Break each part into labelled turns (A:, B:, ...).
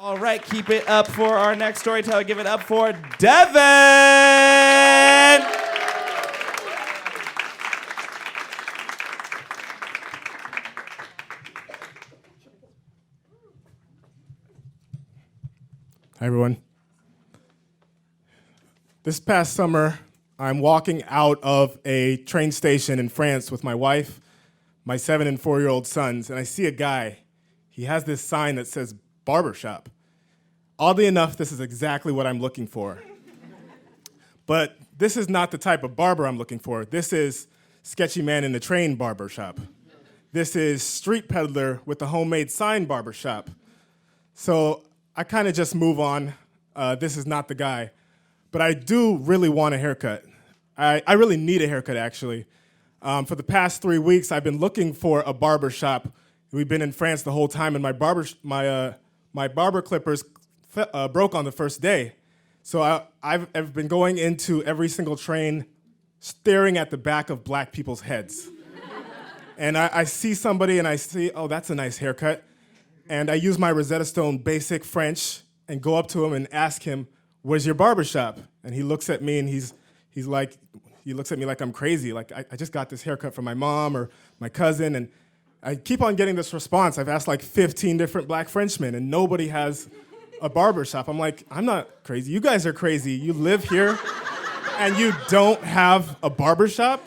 A: All right, keep it up for our next storyteller. Give it up for Devan!
B: Hi, everyone. This past summer, I'm walking out of a train station in France with my wife, my 7 and 4-year-old sons, and I see a guy. He has this sign that says barbershop. Oddly enough, this is exactly what I'm looking for. But this is not the type of barber I'm looking for. This is sketchy man in the train barbershop. This is street peddler with the homemade sign barbershop. So I kind of just move on. This is not the guy. But I do really want a haircut. I really need a haircut, actually. For the past 3 weeks, I've been looking for a barber shop. We've been in France the whole time, and my barber clippers broke on the first day. So I've been going into every single train, staring at the back of black people's heads. And I see somebody, and I see, oh, that's a nice haircut. And I use my Rosetta Stone basic French and go up to him and ask him, "Where's your barbershop?" And he looks at me, and he looks at me like I'm crazy. Like, I just got this haircut from my mom or my cousin, and I keep on getting this response. I've asked like 15 different black Frenchmen, and nobody has a barbershop. I'm like, I'm not crazy. You guys are crazy. You live here, and you don't have a barbershop?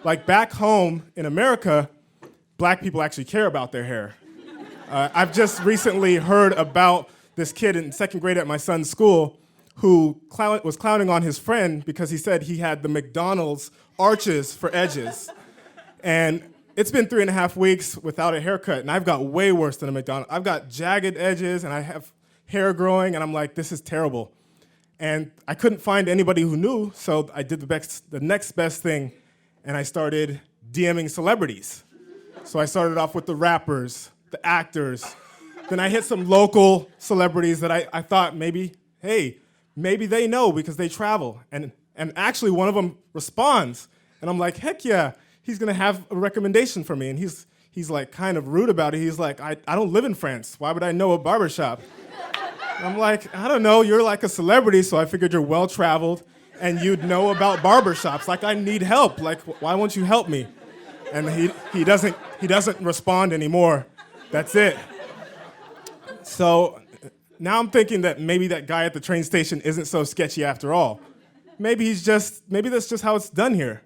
B: Like, back home in America, black people actually care about their hair. I've just recently heard about this kid in 2nd grade at my son's school who was clowning on his friend because he said he had the McDonald's arches for edges. And it's been 3.5 weeks without a haircut, and I've got way worse than a McDonald's. I've got jagged edges, and I have hair growing, and I'm like, this is terrible. And I couldn't find anybody who knew, so I did the next best thing, and I started DMing celebrities. So I started off with the rappers, the actors. Then I hit some local celebrities that I thought maybe they know because they travel. And actually one of them responds. And I'm like, heck yeah, he's gonna have a recommendation for me. And he's like kind of rude about it. He's like, I don't live in France. Why would I know a barbershop? And I'm like, I don't know, you're like a celebrity, so I figured you're well-traveled and you'd know about barbershops. Like, I need help. Like, why won't you help me? And he doesn't respond anymore. That's it. So now I'm thinking that maybe that guy at the train station isn't so sketchy after all. Maybe that's just how it's done here.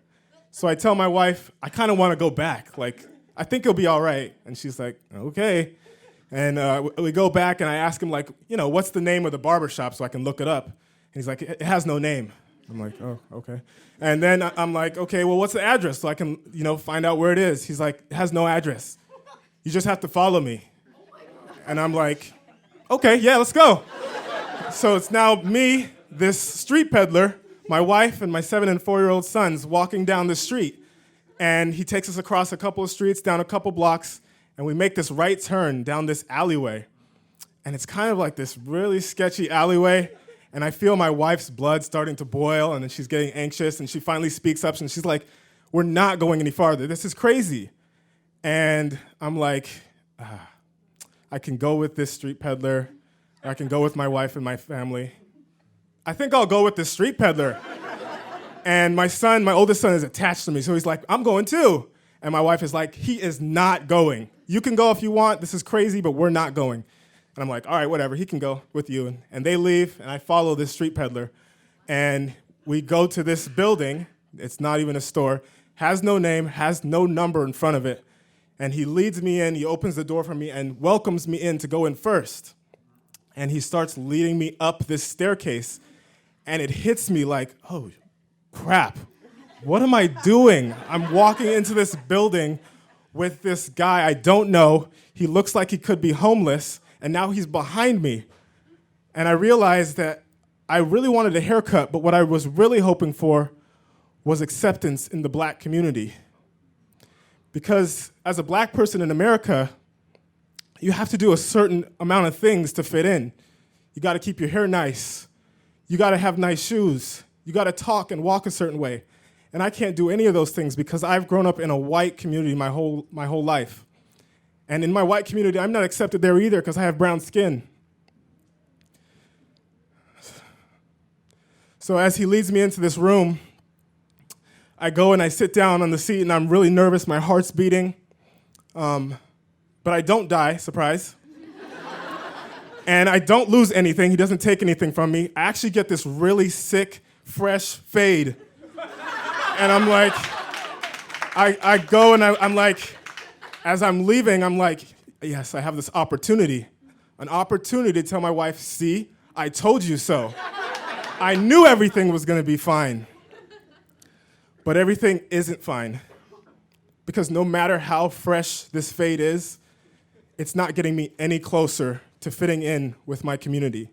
B: So I tell my wife, I kind of want to go back. Like, I think it'll be all right. And she's like, okay. And we go back, and I ask him, like, what's the name of the barbershop so I can look it up? And he's like, it has no name. I'm like, oh, okay. And then I'm like, okay, well, what's the address so I can, find out where it is? He's like, it has no address. You just have to follow me. And I'm like, okay, yeah, let's go. So it's now me, this street peddler, my wife, and my 7 and 4-year-old sons walking down the street. And he takes us across a couple of streets, down a couple blocks, and we make this right turn down this alleyway. And it's kind of like this really sketchy alleyway, and I feel my wife's blood starting to boil, and then she's getting anxious, and she finally speaks up, and she's like, we're not going any farther. This is crazy. And I'm like, I can go with this street peddler, or I can go with my wife and my family. I think I'll go with this street peddler. And my oldest son is attached to me, so he's like, I'm going too. And my wife is like, he is not going. You can go if you want, this is crazy, but we're not going. And I'm like, all right, whatever, he can go with you. And they leave, and I follow this street peddler. And we go to this building, it's not even a store, has no name, has no number in front of it. And he leads me in, he opens the door for me and welcomes me in to go in first. And he starts leading me up this staircase. And it hits me like, oh, crap. What am I doing? I'm walking into this building with this guy I don't know. He looks like he could be homeless, and now he's behind me. And I realized that I really wanted a haircut, but what I was really hoping for was acceptance in the black community. Because as a black person in America, you have to do a certain amount of things to fit in. You gotta keep your hair nice. You gotta have nice shoes. You gotta talk and walk a certain way. And I can't do any of those things because I've grown up in a white community my whole life. And in my white community, I'm not accepted there either because I have brown skin. So as he leads me into this room, I go and I sit down on the seat, and I'm really nervous. My heart's beating. But I don't die, surprise. And I don't lose anything. He doesn't take anything from me. I actually get this really sick, fresh fade. And I'm like, I go and I'm like, as I'm leaving, I'm like, yes, I have this opportunity. An opportunity to tell my wife, see, I told you so. I knew everything was gonna be fine. But everything isn't fine. Because no matter how fresh this fade is, it's not getting me any closer to fitting in with my community.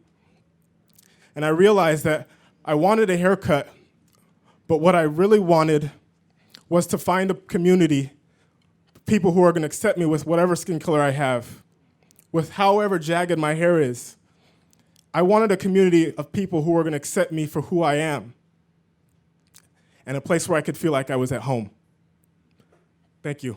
B: And I realized that I wanted a haircut, but what I really wanted was to find a community, people who are gonna accept me with whatever skin color I have, with however jagged my hair is. I wanted a community of people who were gonna accept me for who I am, and a place where I could feel like I was at home. Thank you.